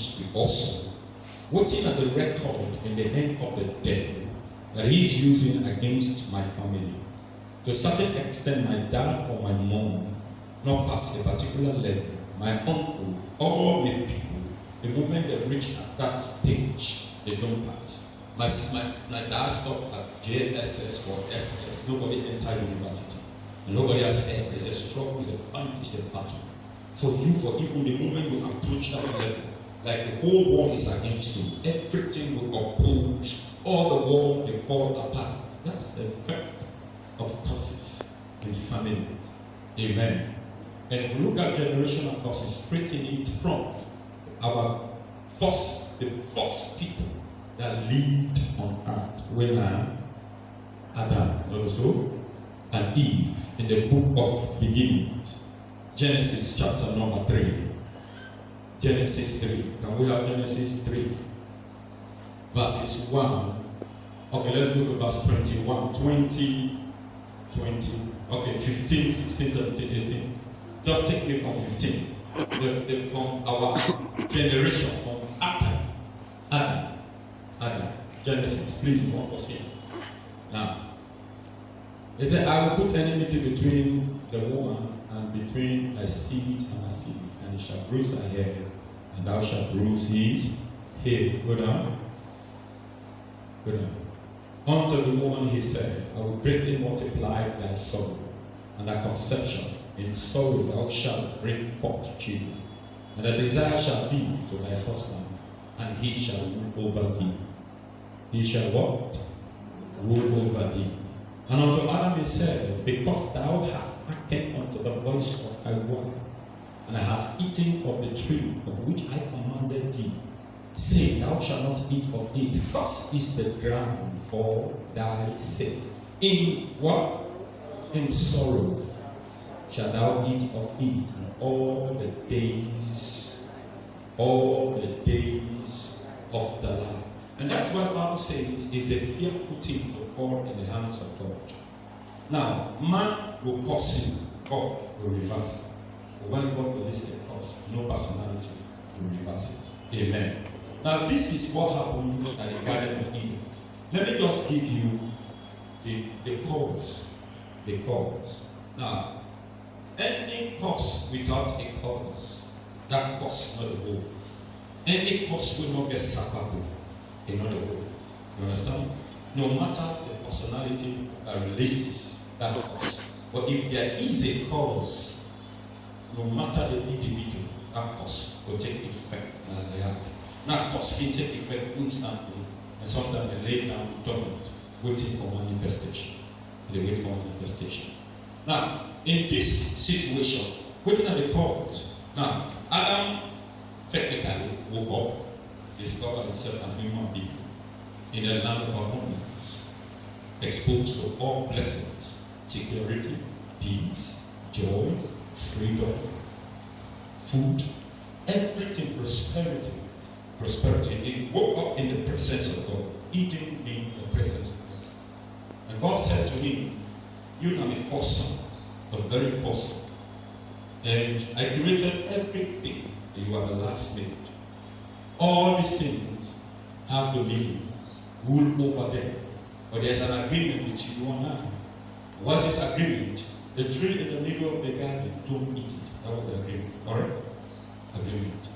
history also, waiting at the record in the hand of the devil that he's using against my family. To a certain extent, my dad or my mom not past a particular level, my uncle, all the people, the moment they reach at that stage, they don't pass. My dad stopped at JSS or SS. Nobody entered university. And nobody has heard. It's a struggle, it's a fight, it's a battle. For you, for even the moment you approach that level, like the whole world is against you, everything will oppose, all the world will fall apart. That's the effect of curses in families. Amen. And if you look at generational curses, tracing it from the first people that lived on earth, when Adam also and Eve in the book of beginnings, Genesis chapter number 3. Genesis 3. Can we have Genesis 3? Verses 1. Okay, let's go to verse 21. 20. Okay, 15, 16, 17, 18. Just take me from 15. From our generation, from Adam. Genesis, please, one for here. Now, he said, I will put enmity between the woman and between thy seed and her seed, and he shall bruise thy head, and thou shalt bruise his head. Go down. Unto the woman he said, I will greatly multiply thy sorrow and thy conception. In sorrow thou shalt bring forth children, and the desire shall be to thy husband, and he shall rule over thee. He shall what? Rule over thee. And unto Adam he said, because thou hast hearkened unto the voice of thy wife, and hast eaten of the tree of which I commanded thee, saying, thou shalt not eat of it. Thus is the ground for thy sake. In what? In sorrow shalt thou eat of it, and all the days of the life. And that's what the Bible says is a fearful thing to fall in the hands of God. Now, man will curse you, God will reverse it. But when God releases a curse, no personality will reverse it. Amen. Now, this is what happened at the Garden of Eden. Let me just give you the cause. The cause. Now, any cause without a cause, that cause not the whole. Any cause will not get sackable in other whole. You understand? No matter the personality that releases that cause. But if there is a cause, no matter the individual, that cause will take effect that they have. Now, cause can take effect instantly, and sometimes they lay down dormant, waiting for manifestation. They wait for manifestation. Now, in this situation, waiting at the cause, now, Adam technically woke up, discovered himself a human being in a land of abundance, exposed to all blessings, security, peace, joy, freedom, food, everything, prosperity. He woke up in the presence of God, eating in the presence of God. And God said to him, you are my first son, the very first son. And I created everything, and you are the last made. All these things have dominion, rule over them. But there's an agreement between you and I. What's this agreement? The tree in the middle of the garden, don't eat it. That was the agreement. Alright? Agreement.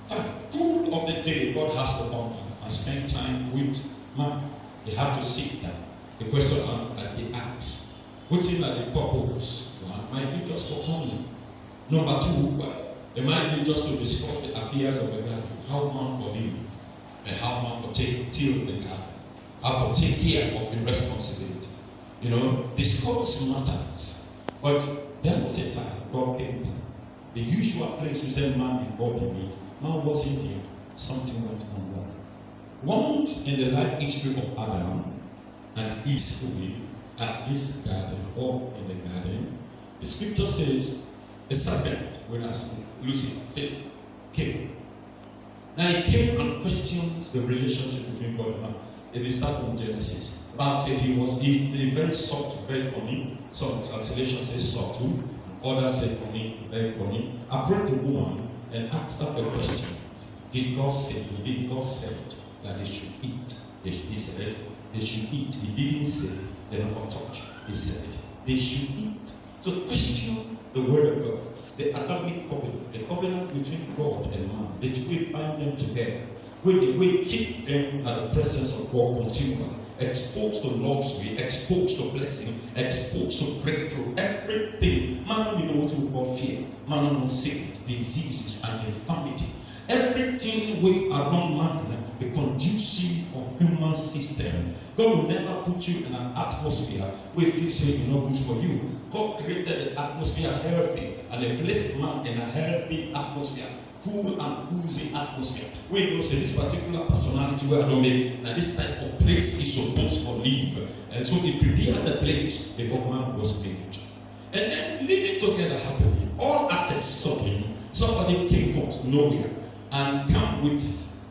Fine. Cool of the day God has to come and spend time with man. They have to sit down. The question that they ask, what's in the purpose? One might be just for coming. Number two, it might be just to discuss the affairs of the garden. How man for live, and how man for till the garden. How for take care of the responsibility. You know, discuss matters. But there was a time God came down. The usual place we say man and God meet. Man wasn't there. Something went on wrong. Once in the life history of Adam and Eve at this garden or in the garden, the scripture says a serpent, when Lucifer said, came. Now he came and questions the relationship between God and man. If we start from Genesis, Bible said he's very subtle, very cunning. Some translations say subtle, others say cunning, very cunning. Approached the woman and asked her a question. Did God say? Did God said that they should eat? He said they should eat. He didn't say they don't touch. He said they should eat. So question the word of God, the Adamic covenant, the covenant between God and man, the two way bind them together, where the way keep them at the presence of God continually, exposed to luxury, exposed to blessing, exposed to breakthrough, everything. Man will know what we call fear. Man will know sickness, diseases, and infirmity. Everything with around man be conducive for human system. God will never put you in an atmosphere where you say it's not good for you. God created the atmosphere healthy and a blessed man in a healthy atmosphere, cool and cozy atmosphere. We know say this particular personality where I don't make now this type of place is supposed to live, and so he prepared the place before man was made. And then living together happily, all at a sudden, somebody came from nowhere and come with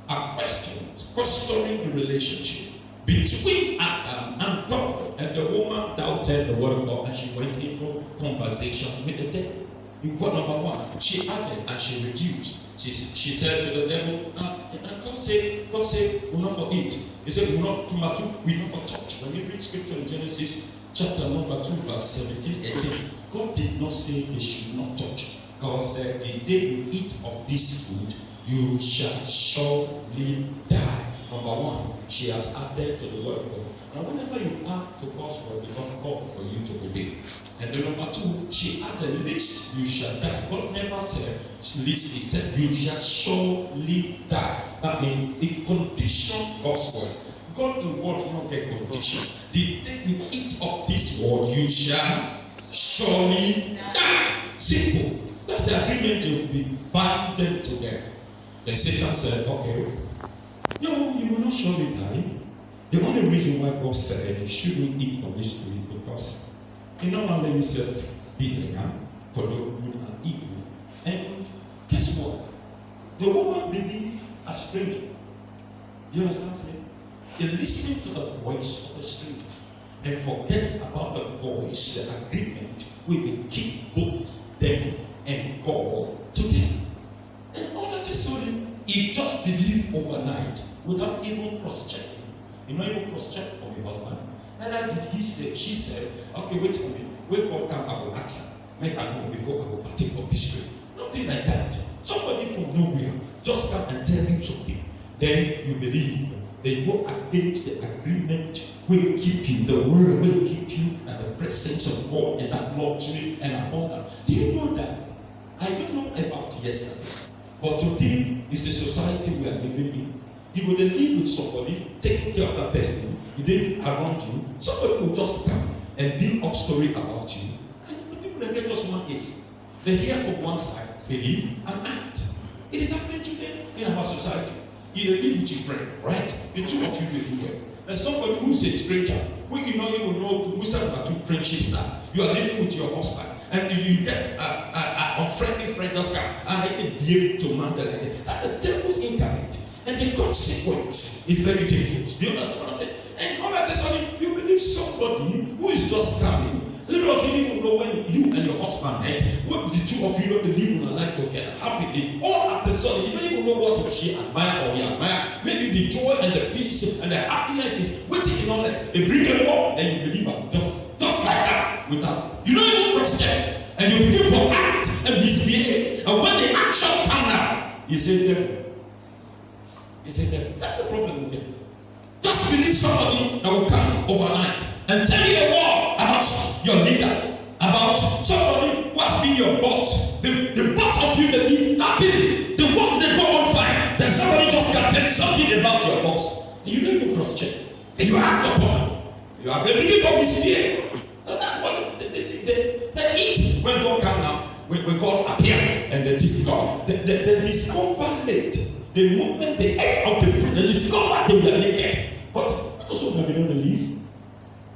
a question, questioning the relationship between Adam and God. And the woman doubted the word of God and she went into conversation with the devil. In point number one, she added and she reduced. She said to the devil, God said, we'll not for eat. He said, we'll not for touch. When you read scripture in Genesis chapter number 2, verse 17, 18, God did not say they should not touch. God said, the day you eat of this food, you shall surely die. Number one, she has added to the word of God. Now, whenever you add to God's word, it becomes called for you to obey. And then number two, she added, least you shall die. God never said, least, he said, you shall surely die. That means it conditioned God's word. God in word not get condition. The day you eat of this word, you shall surely die. Simple. That's the agreement to be bound together. Then Satan said, okay, no, you will not surely die. The only reason why God said you shouldn't eat of this tree is because you don't want to let yourself be a man for the good and evil. And guess what? The woman believed a stranger. Do you understand what I'm saying? They listen to the voice of a stranger and forget about the voice, the agreement will keep both them and God together. And all that is sudden, he just believed overnight without even cross-checking. You know, even cross-check for your husband. Neither did he say, she said, okay, wait for me. Wait for come, I will ask her. Make her know before I will partake of this tree. Nothing like that. Somebody from nowhere just come and tell you something. Then you believe. They go against the agreement will keep you. The word will keep you at the presence of God and that luxury and abundance. Do you know that? I don't know about yesterday. But today is the society we are living in. You will live with somebody, taking care of that person, you didn't around you. Somebody will just come and build up story about you. And the people that get just one is they hear from one side, believe and act. It is happening today in our society. You live with your friend, right? The two of you will do well. There's somebody who's a stranger, who you don't even know who set about two friendships now. You are living with your husband, and you get a unfriendly friend just come and they behave to man like that. That's the devil's incarnate. And the consequence is very dangerous. Do you understand what I'm saying? And all that is sudden, you believe somebody who is just coming. You doesn't even know when you and your husband met, when the two of you don't live in a life together happily. All at the sudden, you don't even know what she admire or he admire. Maybe the joy and the peace and the happiness is waiting in all that. They bring it up, and you believe her just like that. Without you don't even trust them, and you begin to act and misbehave. And when the action comes now, you say devil. You say devil. That's the problem we get. Just believe somebody that will come overnight and tell you the word about your leader, about somebody who has been your boss. The both of you that live happily, the work they go on fine. Then somebody just can tell you something about your boss. And you don't even cross-check. And you act upon. You are beginning to misbehave. That's what they eat. When God come now, when God appear and they discover, they discover late. The moment they ate out the fruit, they discover they were naked. But that's what we don't believe.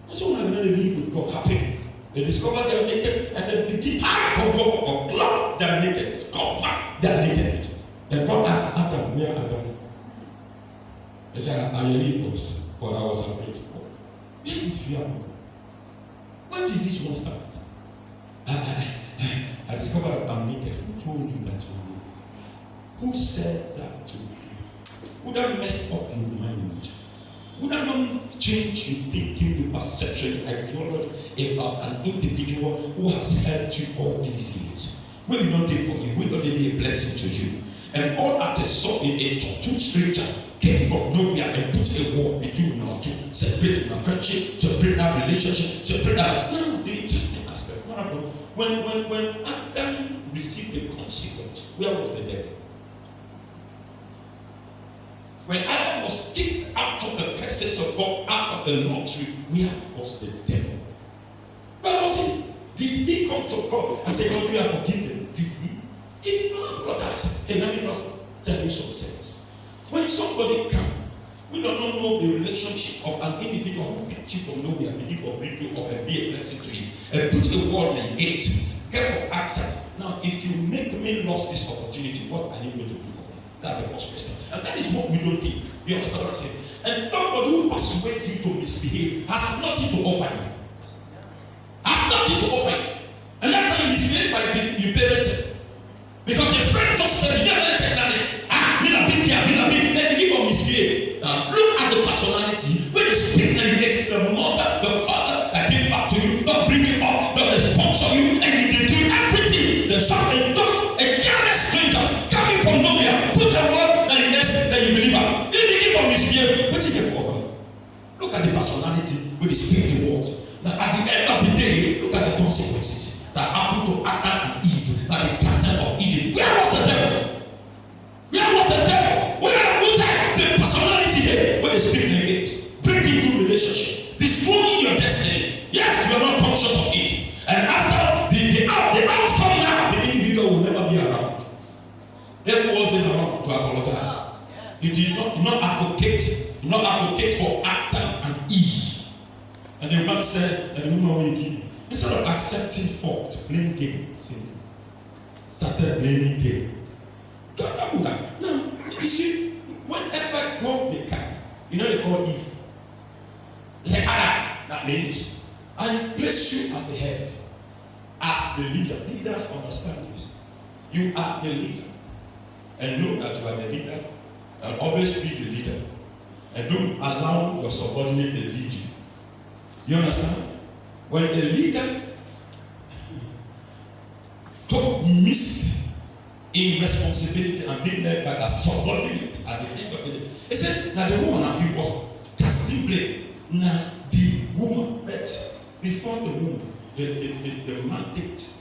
That's why when they live with God happy. They discover they are naked and they begin to hide from God for blood. They are naked. It's comfort. They are naked. And God asked Adam, where Adam? He said, I heard voice, but I was afraid to God. Where did fear come from? When did this one start? I discovered that I'm naked. Who told you that you were naked? Who said that to you? Would that mess up your mind? Would that not change your thinking, your perception, your ideology about an individual who has helped you all these years? Will not do for you? Will not be a blessing to you? And all at a sudden, a total stranger came from nowhere and put a wall between our two, separate our friendship, separate our relationship, separate our. Now, the interesting aspect, one of them, when Adam received the consequence, where was the devil? When Adam was kicked out of the presence of God, out of the luxury, where was the devil? Where was he? Did he come to God and say, God, you are forgiven? Did he? He did not apologize. Hey, let me just tell you some things. When somebody comes, we don't know the relationship of an individual who picked you from nowhere, begin to bring you up and be a blessing to him, and put a wall in his gates. Therefore, ask her. Now, if you make me lose this opportunity, what are you going to do for me? That's the first question. And that is what we don't think. You understand what I'm saying? And nobody who persuades you to misbehave has nothing to offer you. Has nothing to offer you. And that's how you misbehave by you parented. Because a friend just said, you never take that. Me na big here, me na big. Then you give up misbehave. Now, look at the personality. When you speak like this, the mother, the father that came back to you, don't bring you up, don't sponsor you, and you do everything. Then something just a careless stranger coming from nowhere, put a word and then you believe her. If you give up misbehave, what's it there for? Look at the personality with the speaking words. Now, at the end of the day, look at the consequences that happened to Adam and Eve, at the Garden of Eden. Where was the devil? Where was the devil? Where was the personality there? When they speak against, breaking good relationship, destroying your destiny. Yes, you are not conscious of it. And after the outcome now, the individual will never be around. Devil wasn't around to apologize. You did not advocate for Adam and Eve. And the man said, and the woman will give me. Instead of accepting fault, blame game. Started blaming game. God, now, you see, whenever God they can, you know they call Eve. They say, Adam, that means I place you as the head, as the leader. Leaders understand this. You are the leader. And know that you are the leader, and always be the leader. And don't allow your subordinate to lead you. You understand? When a leader miss in responsibility and being led by a subordinate at the end of the day, he said, now the woman he was casting blame. Now the woman, but before the woman, the mandate,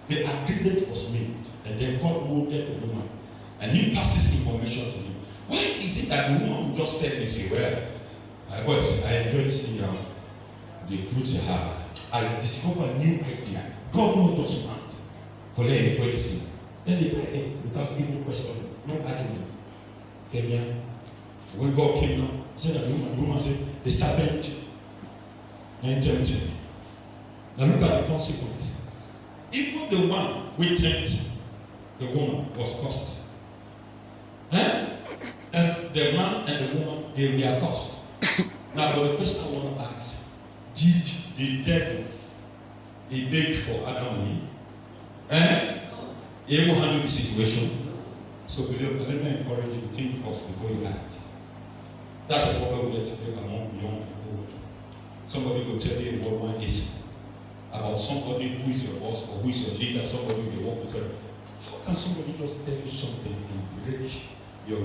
the agreement was made, and then God molded the woman, and he passes information to him. Why is it that the woman will just tell him, say, well, my boys, I enjoy this thing now. The truth you have, I discover a new idea. God knows just want for them to enjoy this thing. Then they buy it without even questioning, no argument. Amen. When God came down, he said that the woman said, the serpent and tempted. Now look at the consequence. Even the one who tempted the woman was cursed. And the man and the woman, they were cursed. Now, but the question I want to ask, did the devil he begged for Adam and Eve? He able to handle the situation? So let me encourage you to think first before you act. That's the problem we have today among young and old. Somebody will tell you what one is about somebody who is your boss or who is your leader, somebody you work with. How can somebody just tell you something and break your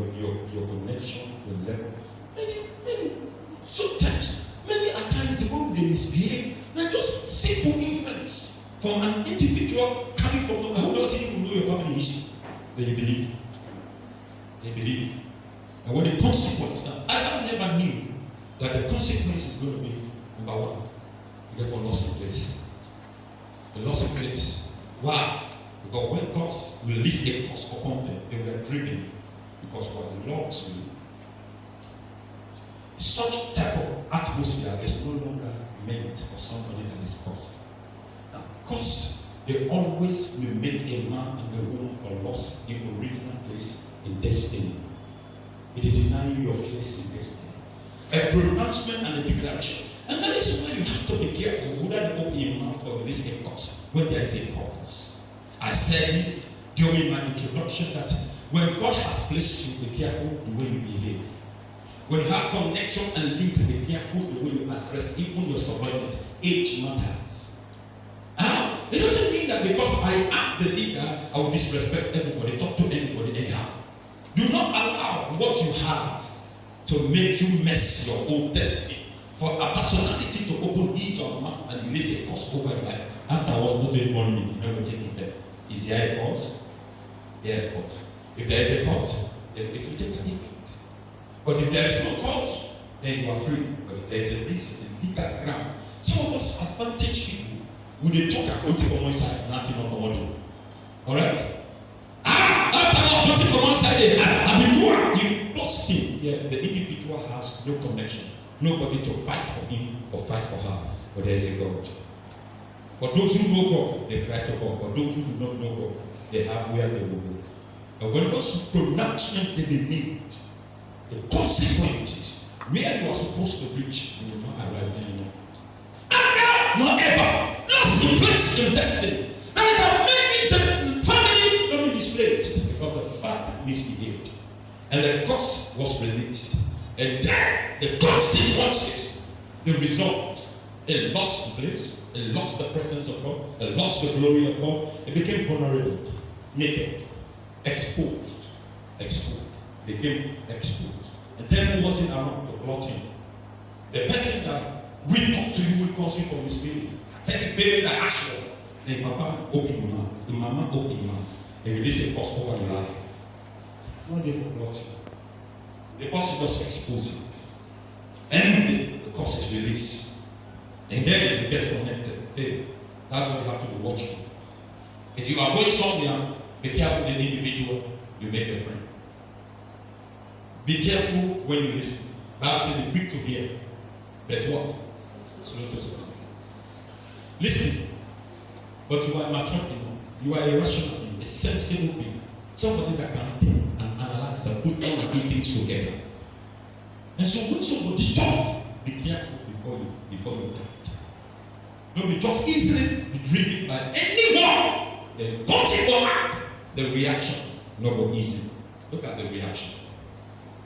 connection, your level? Maybe sometimes, maybe at times the way they misbehave, not just simple influence from an individual coming from nowhere who doesn't even know your family history. They believe. They believe. And when the consequence, now Adam never knew that the consequence is going to be number one. Therefore, loss of place. The loss of place. Why? Because when God released a curse upon them, they were driven because what the Lord will. Such type of atmosphere is no longer meant for somebody that is cursed. Now, curse, they always will make a man and a woman for loss in original place in destiny. It will deny you your place in destiny. A pronouncement and a declaration. And that is why you have to be careful whether you open your mouth or release a curse when there is a cause. I said this during my introduction that When God has placed you, be careful the way you behave. When you have connection and link, be careful the way you address even your subordinate. Age matters. It doesn't mean that because I am the leader, I will disrespect everybody, talk to anybody anyhow. Do not allow what you have to make you mess your own destiny. For a personality to open his or her mouth and release a curse over your life. Afterwards, not to one minute, you never take effect. Is there a cause? Yes, but if there is a cause, then it will take an effect. But if there is no cause, then you are free. But there is a reason, a legal ground. Some of us advantage people who they talk about it on one side, nothing on the other. Alright? After what it on one side, and the door, you lost him. Yes, the individual has no connection. Nobody to fight for him or fight for her. But there is a God. For those who know God, they cry to God. For those who do not know God, they have where they will go. And when those pronouncements they be made, the consequences where you are supposed to reach, you will not arrive anymore. And not ever. Lost in place in destiny. That is how many family not be displaced because the father misbehaved. And the curse was released. And then the consequences, the result, it lost the place, it lost the presence of God, it lost the glory of God, it became vulnerable, naked, exposed, became exposed. And devil wasn't around to blot him. The person that will talk to you will cause you from his spirit. I tell the baby that action. Then Papa open your mouth, the Mama open your mouth, and release a curse over your life. Not there for blot you. The curse just expose you. And the curse is released. And then you get connected. Hey, that's why you have to be watchful. If you are going somewhere, be careful with the individual you make a friend. Be careful when you listen. Bible says be quick to hear, but what? Slow to speak. Listen, but you are mature enough. You are a rational being, a sensible being. Somebody that can think and analyze and put all the two things together. And so when somebody talk, be careful before you act. Don't be just easily be driven by anyone. The consequent act, the reaction, not go easy. Look at the reaction.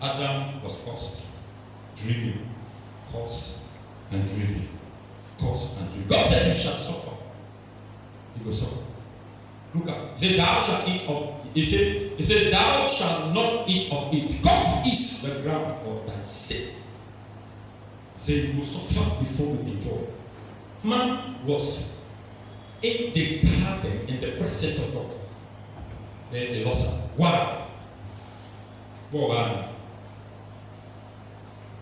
Adam was caused, driven, caused, and driven, caused and driven. God said you shall suffer. You will suffer. Look at, he said, thou shalt eat of. He said, thou shalt not eat of it. Cause is the ground for thy sake. He said, you will suffer before you enjoy. Man was in the garden in the presence of God. Then they lost her. Why? Why?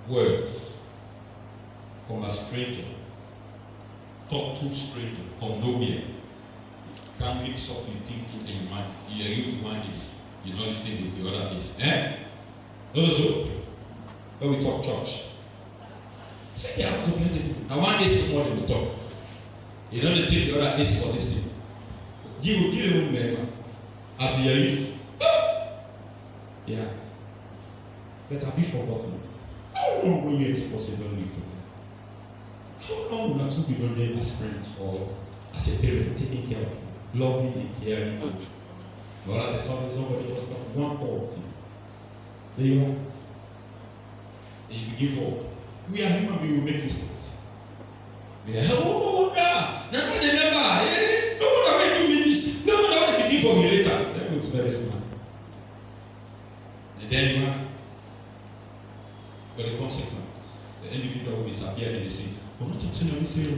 Words from a stranger. Talk to a stranger from nowhere. Can mix up your thinking and your mind. You are able to mind this. You don't listen with the other is. Also, when we talk church, say yeah, I'm talking to people. Now one is more than we talk. You don't think the other is for this thing. Give them member. As you hear yeah. But have you forgotten? How long will you this person don't live together? How long will two be done there as friends or as a parent taking care of you, loving and caring? Well, at somebody just got one fault. There you are. And if you give up, we are human beings, we make mistakes. We are, no wonder. Now I remember, no wonder why you do me this. No wonder why I begin for you later. That was very smart. And then you act. But the consequence, the individual will disappear in the sea. We're not talking about this here.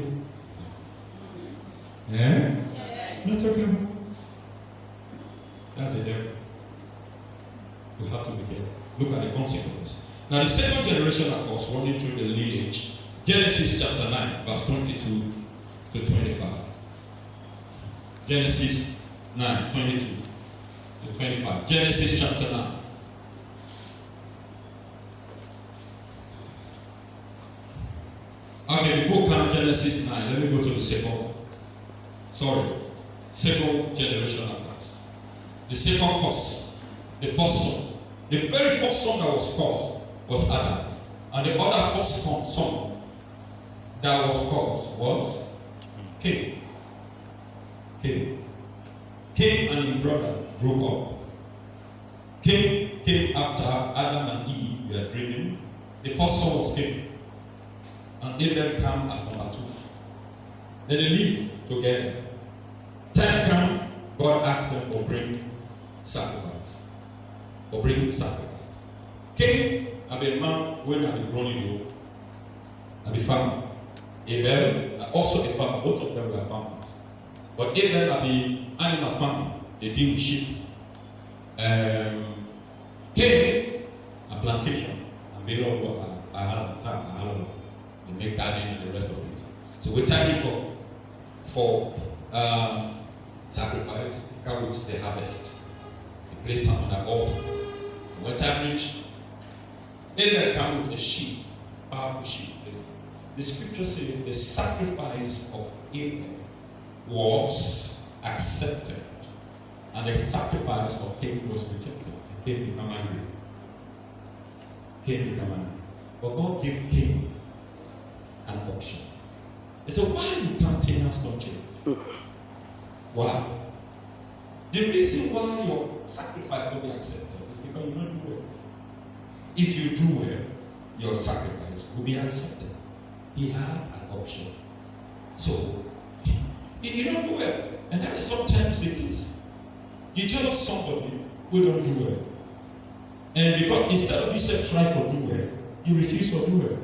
Not talking about. That's the devil. We have to be careful. Look at the consequence. Now, the second generation, of course, running through the lineage, Genesis chapter 9, verse 22 to 25. Genesis 9, 22 to 25. Genesis chapter 9. Okay, before we come Genesis 9, let me go to the second generation of us. The second cause, the first son. The very first son that was caused was Adam. And the other first son that was caused was Cain. Cain and his brother broke up. came after Adam and Eve were dreaming. The first son was Cain. And Abel came as number 2. Then they live together. Time came, God asked them for bring sacrifice. Cain had a man when had been running over. And the farmer. Abel also a farmer. Both of them were farmers. But Abel had the animal farming. They deal with sheep. Cain a plantation. And they make gardening and the rest of it. So we time it for sacrifice, carry it to the harvest. They place some on the altar. When time reach, Abel came with a sheep, powerful sheep. The scripture says the sacrifice of Abel was accepted, and the sacrifice of Cain was rejected. Cain became angry. But God gave Cain an option. He said, why you plantains not change? Why? The reason why your sacrifice will be accepted is because you don't do well. If you do well, your sacrifice will be accepted. He had an option. So, you don't do well. And that is sometimes the case. You tell somebody who don't do well. And because instead of you say try for do well, you refuse to do well.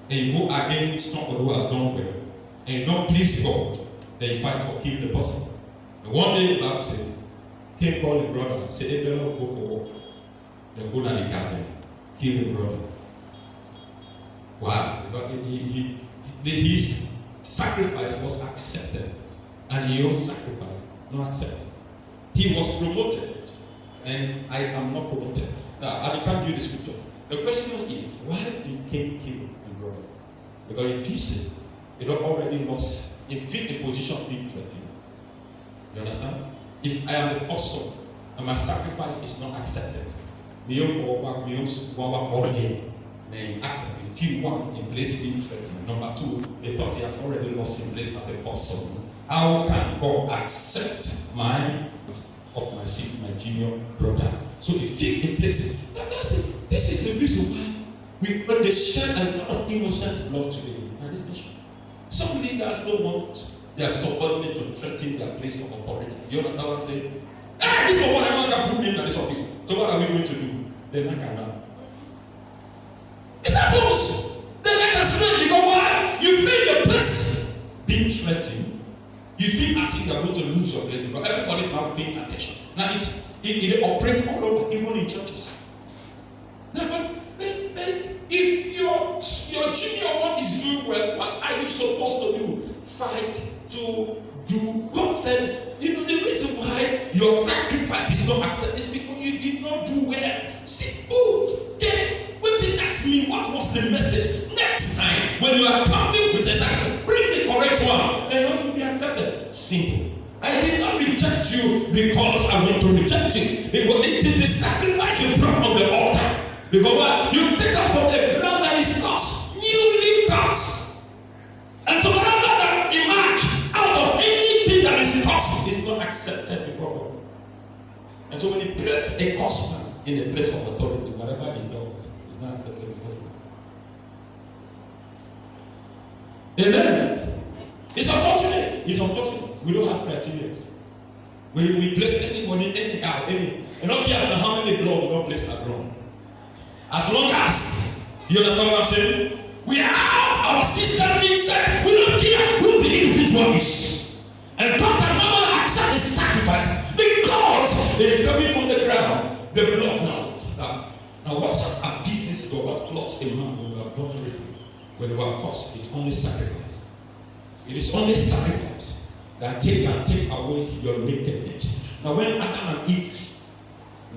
And you go against somebody who has done well. And you don't please God. Then you fight for killing the person. And one day the Bible said, Cain called his brother and said, hey, better go for walk. They go down the garden, kill the brother. Why? Because his sacrifice was accepted. And your sacrifice not accepted. He was promoted. And I am not promoted. Now, I can't give the scripture. The question is, why did Cain kill the brother? Because if he said, he had already lost, if the position of being threatened. You understand? If I am the first son, and my sacrifice is not accepted, they asked him, if you want in place being threatened. Number 2, they thought he has already lost in place as the first son. How can God accept my seed, my junior brother? So if he in place, that's it. This is the reason why when they shed a lot of innocent blood today in this nation. Some leaders don't want their subordinate to threaten their place of authority. You understand what I'm saying? Hey, this is what everyone can put me in this office. So what are we going to do? They're not gonna. It happens. They're like a straight because why? You feel the place being threatened. You feel as if you are going to lose your place because everybody's now paying attention. Now it operates all over, even in churches. Now, but if your junior one is doing well, what are you supposed to do? Fight to do. God said, the reason why your sacrifice is not accepted is because you did not do well. Simple. Okay, what did that mean? What was the message? Next time, when you are coming with a sacrifice, bring the correct one, then yours will be accepted. Simple. I did not reject you because I want to reject you. Because it is the sacrifice you brought on the altar. Because what? You take up from the ground that is cursed, newly cursed. And so whatever that emerge out of anything that is cursed is not accepted before God. And so when he places a cursed man in a place of authority, whatever he does is not accepted before God. Amen. It's unfortunate. It's unfortunate. We don't have criteria. We place anybody anyhow. I don't care how many blood we don't place at wrong. As long as, you understand what I'm saying? We have our system being set. We don't care who the individual is. And God can never accept the sacrifice because it is coming from the ground. The blood now what sort of appeases God? What clots a man when we are vulnerable? When we are cursed, it's only sacrifice. It is only sacrifice that can take away your nakedness. Now when Adam and Eve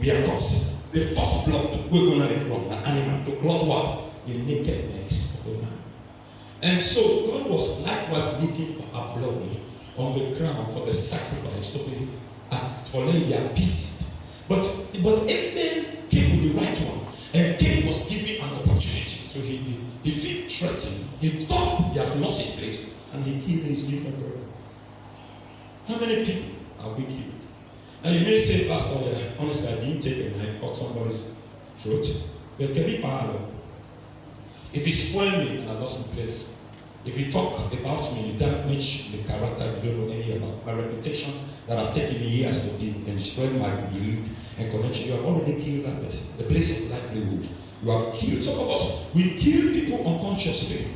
we are cursed, the first blood we're going to clot an animal to clot what? The nakedness of the man. And so God was likewise looking for a blood on the ground for the sacrifice to be for them be appeased. But Abel came with the right one, and Cain was given an opportunity. So he did. He felt threatened. He thought he has lost his place, and he killed his junior brother. How many people have we killed? Now you may say, Pastor, honestly, I didn't take a knife, cut somebody's throat. But it can be powerful. If you spoil me and I lost my place, if you talk about me, you damage the character you don't know anything about, my reputation that has taken me years to build and destroyed my belief and connection, you have already killed that person. The place of livelihood, you have killed. Some of us, we kill people unconsciously.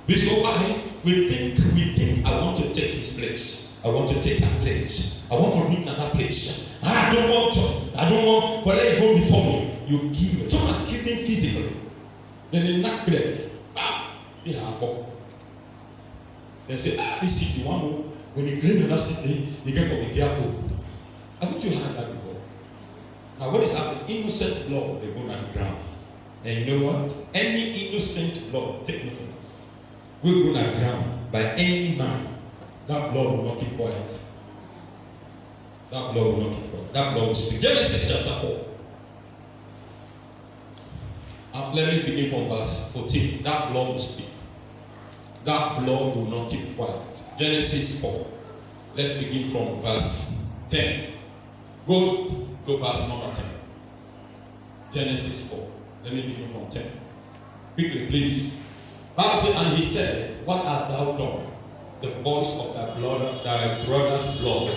This is why we think, I want to take his place. I want to take that place. I want to reach that place. I don't want to let it go before me. You kill it. Some are killing physically. Then they knock them. They happen. They say, this city, one more. When you claim that city, you get to be careful. Haven't you heard that before? Now, what is happening? Innocent blood, they go on the ground. And you know what? Any innocent blood, take note of this, will go on the ground by any man. That blood will not keep quiet. That blood will not keep quiet. That blood will speak. Genesis chapter 4. Let me begin from verse 14. That blood will speak. That blood will not keep quiet. Genesis 4. Let's begin from verse 10. Go to verse number 10. Genesis 4. Let me begin from 10. Quickly, please. Bible said, and he said, what hast thou done? The voice of thy brother's blood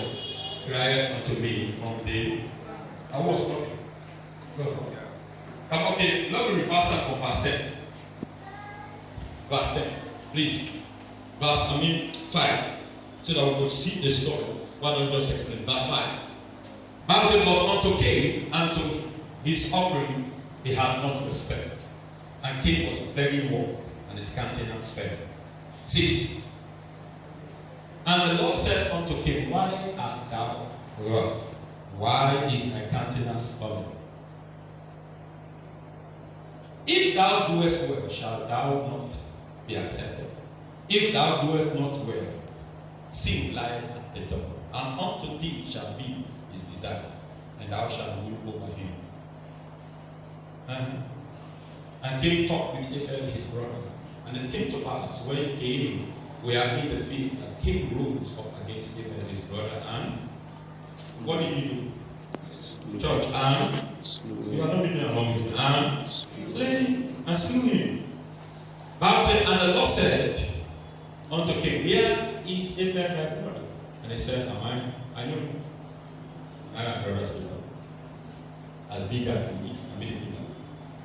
cried unto me from the. I was talking. Go. Okay, let me reverse that from verse 10. Verse 10, please. 5. So that we could see the story. Why don't you just explain? Verse 5. Bible said, but unto Cain and to his offering he had not respect. And Cain was very wroth, and his countenance fell. 6. And the Lord said unto Cain, why art thou wroth? Why is thy countenance fallen? If thou doest well, shalt thou not be accepted. If thou doest not well, sin lieth at the door, and unto thee shall be his desire, and thou shalt rule over him. And Cain talked with Abel his brother, and it came to pass when Cain were in the field that Cain rose up against Abel his brother, and what did he do? Church, and you are not reading along with me, and slew him. Bible said, and the Lord said unto Cain, where is Abel thy brother? And he said, I know it. I am brother's brother. As big as he is,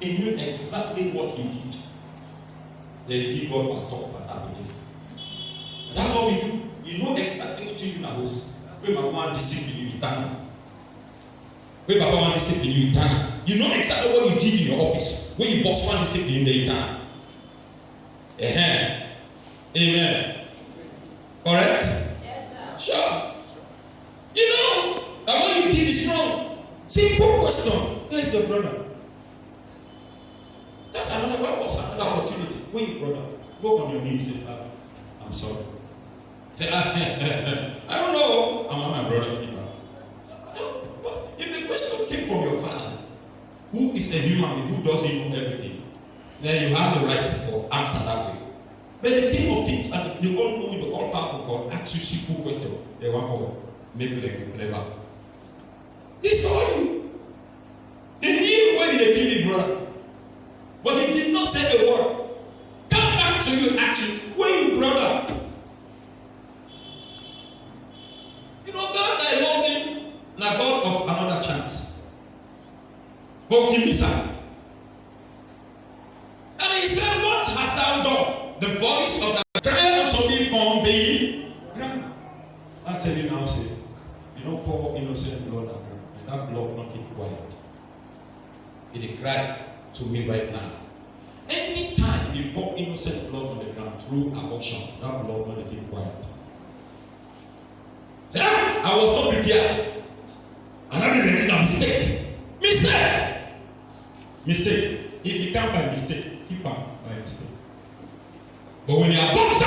he knew exactly what he did. Then he give God a talk about that. That's what we do. You know exactly what you do in the house. When my one discipline you, turn. When Papa one discipline you, turn. You know exactly what you did in your office. When you boss one discipline you, turn. Amen. Correct? Yes, sir. Sure. You know that what you did is wrong. Simple question. Where is your brother? That's another. What was another opportunity? When your brother go on your knees, say, Father, I'm sorry. Say, I don't know. I'm not my brother's keeper. But if the question came from your father, who is a human being who doesn't know everything, then you have the right to answer that way. But the King of Kings and the all-knowing, the all-powerful God asks you simple question. They want for maybe like you clever. He saw you. He knew when they killed his brother, but he did not say a word. Come back to you actually. Where you brother? You know, God I love him, na God of another chance. But give me some. And he said, what hast thou done? The voice of the cry unto me from the ground. I tell you now, say, you don't pour innocent blood at ground, and that blood not keep quiet. It cry to me right now. Anytime you pour innocent blood on the ground through abortion, that blood not keep quiet. Say, I was not prepared. And I didn't make a mistake. Mistake. If you can't by mistake, keep up by mistake. But when you abort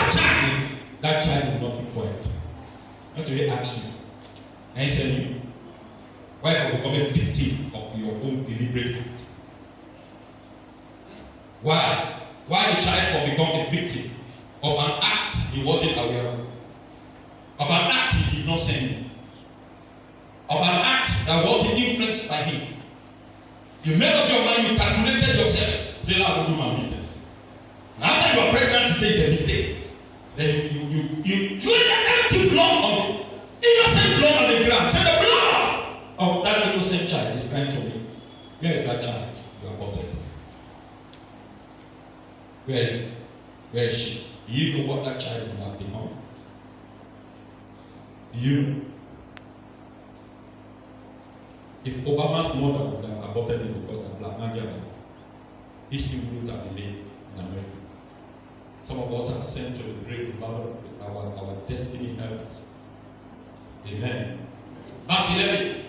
that child will not keep quiet. Not to ask you. And he said, you, why have you become a victim of your own deliberate act? Why? Why the child will become a victim of an act he wasn't aware of? Of an act he did not send, of an act that wasn't influenced by him. You made up your mind, you calculated yourself. Say, I will do my business. And after you are pregnant, you say it's a mistake. Then you threw the empty blood on the innocent blood on the ground. Say, the blood of that innocent child is crying to me. Where is that child you aborted? Where is it? Where is she? Do you know what that child would have become? Do you know? If Obama's mother would have aborted him because of black man, history wouldn't have been made in America. Some of us are sent to the grave without our destiny helpers. Amen. Verse 11.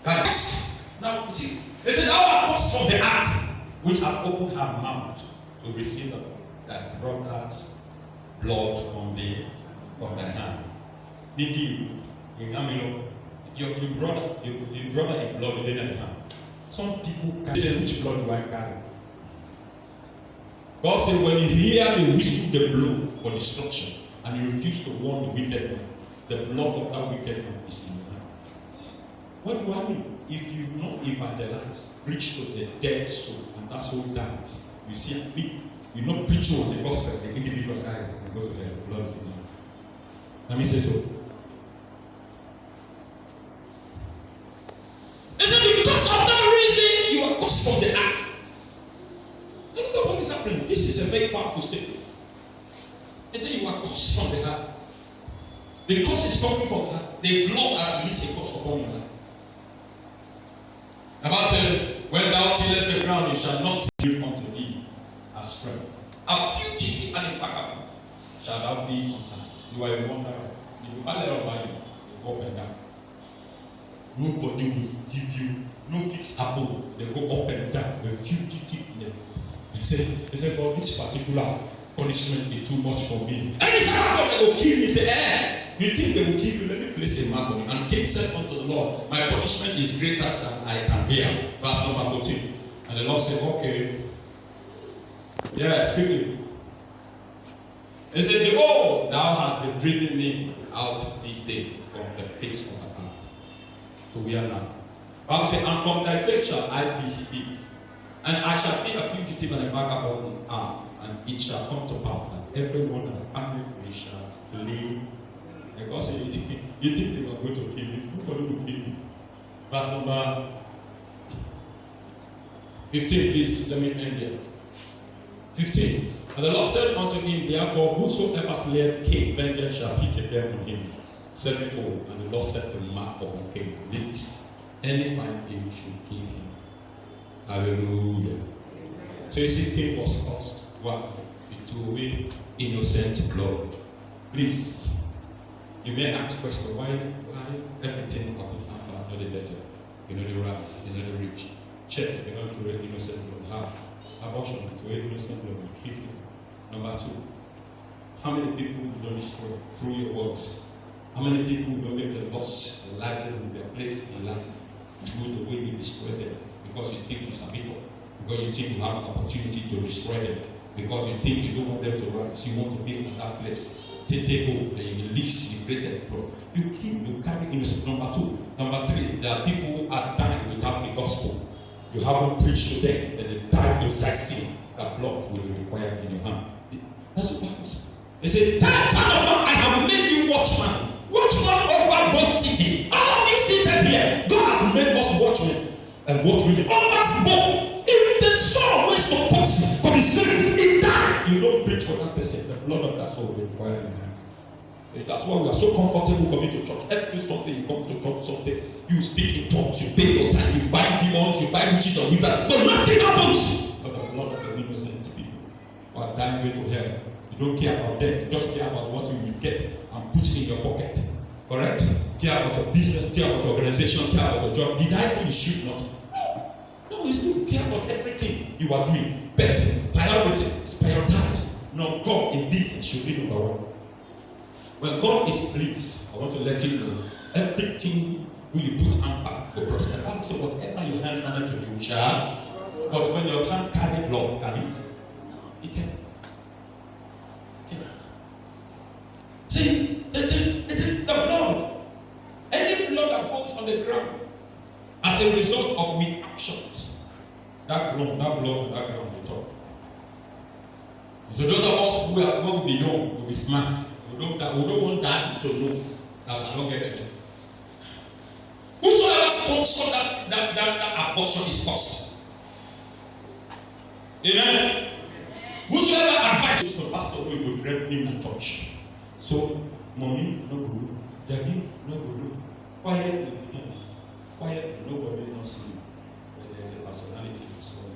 Guys, now see, they said, our comes from the act which have opened her mouth to receive that brother's blood from the hand. Did you your brother in blood within the hand. Some people can say, which blood do I carry? God said, when you hear the whistle, the blow for destruction, and you refuse to warn the wicked man, the blood of that wicked man is in your hand. What do I mean? If you not evangelize, preach to the dead soul, and that soul dies, you see, you not preach to the gospel, the individual dies and go to hell, the blood is in your hand. Let me say so. They said, because of that reason, you are cursed from the act. Look at what is happening. This is a very powerful statement. They say you are cursed from the heart. Because it's coming from the heart, the blood has released a curse upon your life. The Bible said, when thou tillest the ground, you shall not yield unto thee as strength. A fugitive and infallible shall thou be on earth. You are a wanderer. You will not let on you go up and down. Nobody will give you no fixed abode. They go up and down. A fugitive in them. He said, God, which particular punishment is too much for me? And he said, they will kill me. He said, you think they will kill you? Let me place a mark on you. And Cain said unto the Lord, my punishment is greater than I can bear. Verse number 14. And the Lord said, okay. Yeah, speaking. He said, behold, thou hast driven me out this day from the face of the earth. So we are now. Bible said, and from thy face shall I be hid. And I shall be a fugitive and a vagabond on earth, and it shall come to pass that everyone that findeth me shall slay. And God said, you think they are going to kill you? Nobody will kill you. Verse number 15, please. Let me end here. 15. And the Lord said unto him, therefore, whosoever slayeth Cain, vengeance shall be taken on him sevenfold. And the Lord set a mark upon Cain, lest any fine thing should kill him. Hallelujah. So you see, Cain was cursed. Why? He threw away innocent blood. Please, you may ask question, why everything about Amber, not the better? You know the right, you know the rich. Check if you're not throwing innocent blood. How? Abortion, throw innocent blood, will kill you. Number 2, how many people you don't destroy through your words? How many people don't make them lost their livelihood, their place in life through the way you destroy them? Because you think you're Sabito, because you think you have an opportunity to destroy them, because you think you don't want them to rise, you want to be in that place. Take hold, the least you created, you kill, you carry innocent. Number 2, number 3, there are people who are dying without the gospel. You haven't preached to them, and they die inside sin. That blood will be required in your hand. That's what Bible says. They say, tell son of man, I have made you watchman over both city. All of you seated here, God has made us watchmen. And what will be almost born. If the soul was supposed to be saved, it died. You don't preach for that person. The blood of that soul will be required in him. That's why we are so comfortable coming to church. Every Sunday you come to church Sunday, you speak in tongues, you pay your time, you buy demons, you buy witches and wizards, but nothing happens. But the blood of the innocent people who are dying way to hell. You don't care about them, you just care about what you will get and put in your pocket. Correct? Care about your business, care about your organization, care about your job. Did I say you should not? No, it's good. Care about everything you are doing. But priority is prioritize. No, God in business should be number 1. When God is pleased, I want to let you know everything you put hand back will prosper. The Bible says, whatever your hands manage to do shall. But when your hand carry blood, can it? It can't. See, the blood. Any blood that goes on the ground That blood on that ground will talk. So those of us who will be young, will be smart. We don't want that to know that I don't get it. Whosoever sponsor that abortion is cost. Amen. Whosoever advises for pastor will grab him in church. So mommy no go, daddy no go. Quiet, nobody knows you. But there's a personality and so on.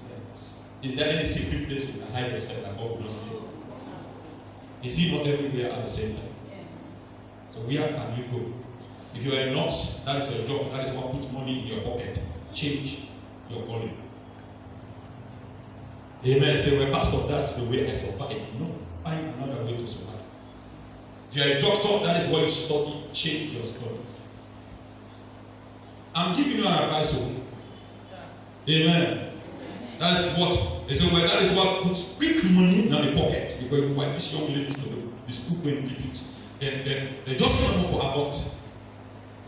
Yes. Is there any secret place you can hide yourself that God will not see you? Is he not everywhere at the same time? So where can you go? If you are a nurse, that is your job. That is what puts money in your pocket. Change your calling. Amen. Say, well, pastor, that's the way I survive. No, find another way to survive. If you are a doctor, that is what you study. Change your studies. I'm giving you an advice. Amen. That's what they say. Well, that is what puts quick money in the pocket. Because you want this young lady to the school when keep it. Then they just come for abort.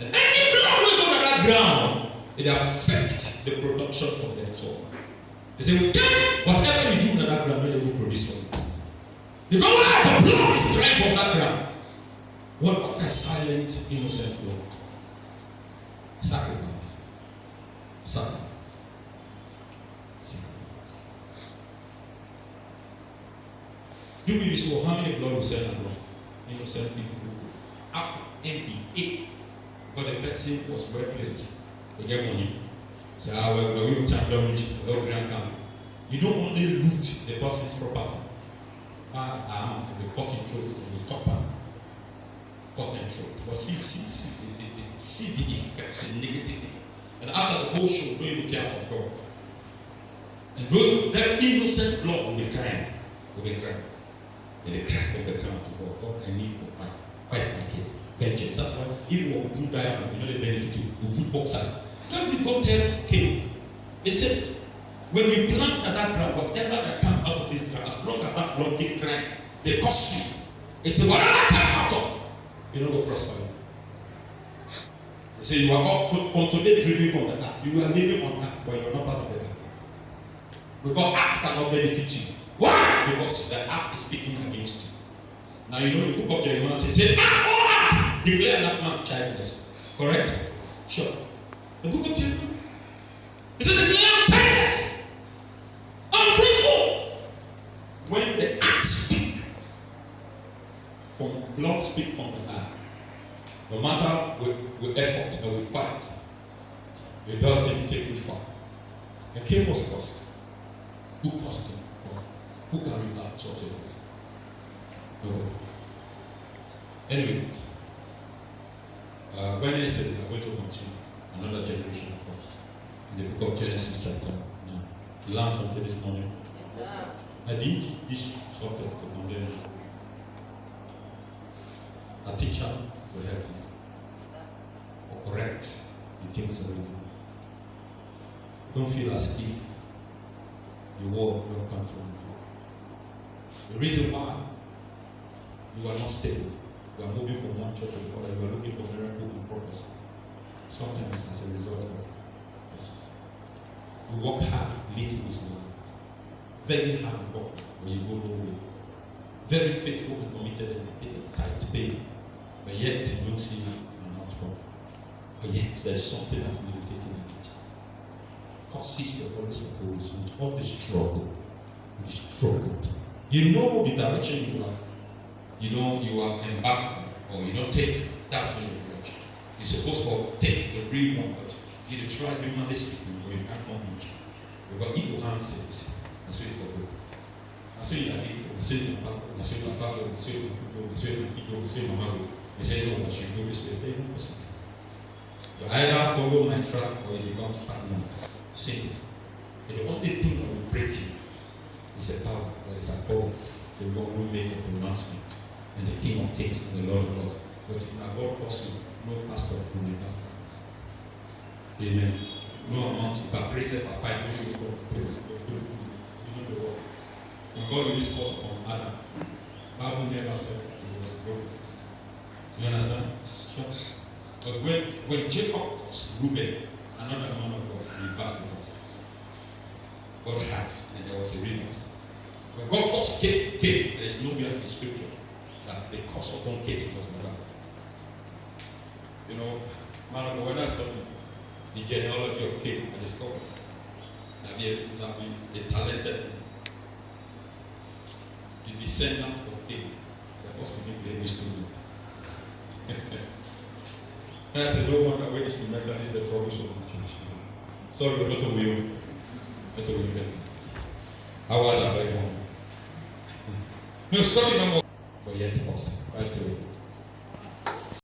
And any blood will go to that ground. It affects the production of that soul. They say, well, get whatever you do in that ground, they will produce for you. Because the blood is drained from that ground. What kind of silent, innocent blood? Sacrifice. Sacrifice. Sacrifice. Do we this war? How many blood will send abroad? Innocent people who act envy, hate. But the person was well placed. They get money. Say, well, we will time damage, well, grand camp. You don't only loot the person's property. The cutting throat, the topper. Cutting throat. But see the effect, the negativity. And after the whole show, don't even care about God. And that innocent blood will be crying. Will be crying. And they cry from the ground to God. God, I need for fight. Fight my case. Vengeance. That's why if you do diamond, you know they benefit you. You put boxer. What did God tell him? He said, when we plant at that ground, whatever that comes out of this ground, as long as that blood keep crying, they cost you. He said, whatever comes out of, you know, will prosper. He said, you are up from today driven from the earth. You are living on earth, but you are not part of the earth. Because earth cannot benefit you. Why? Because the earth is speaking against you. Now you know the book of Jeremiah says, oh earth, declare that man childless. Correct? Sure. The book of Jeremiah. It says, declare childless, unfruitful. When the earth speak, from blood speak from the earth. No matter with effort or with fight, it doesn't take me far. A king was cost. Who cost him? Who can reverse such events? Nobody. Anyway, Wednesday we are going to continue another generation of course in the book of Genesis chapter 9. You learned something this morning? Yes, sir. I didn't teach this subject to condemn a teacher to help you or correct the things that we do. Don't feel as if the world will come from you. The reason why you are not stable, you are moving from one church to the other, you are looking for miracle and prophecy. Sometimes as a result of this. You work hard, little is not. Very hard work when you go nowhere. Very faithful and committed and dedicated, tight pay, but yet you don't see an outcome. But yet there's something that's meditating against you. Consist of all this opposed with all the struggle. With the struggle. You know the direction you are. You know you are embarked or you don't take, that's not your direction. You're supposed to take the real one, but you try humanly speaking or you can't manage. Because if your hand says, that's what you forget. That's what you are doing. That's what you are doing. That's what you are doing. That's what you are doing. That's what you are doing. That's what you are doing. They say, no, that you go this way. Say, no, listen. You either follow my track or you become stagnant. Simple. And the only thing that will break you is a power that is above the one who made the pronouncement. And the King of Kings and the Lord of Lords. But in our God possible, no pastor will reverse that. Amen. No amount of praise for 5 minutes. You know the word. When God released force upon Adam, Bible never said it was broken. You understand? Sure. But when Jacob caused Reuben, another man of God, reversed it. God had, and there was a remnant. When God caused Cain, there is nowhere in the scripture that the curse upon Cain was never. You know, man of God, when I studied the genealogy of Cain, I discovered that the talented, the descendant of Cain, the first to be the instrument. I said, no wonder when instrumentalist the troublesome in the church. Sorry, not a will. Not a will. Hours are very long. No, sorry, no more. But yet, us. I still with it.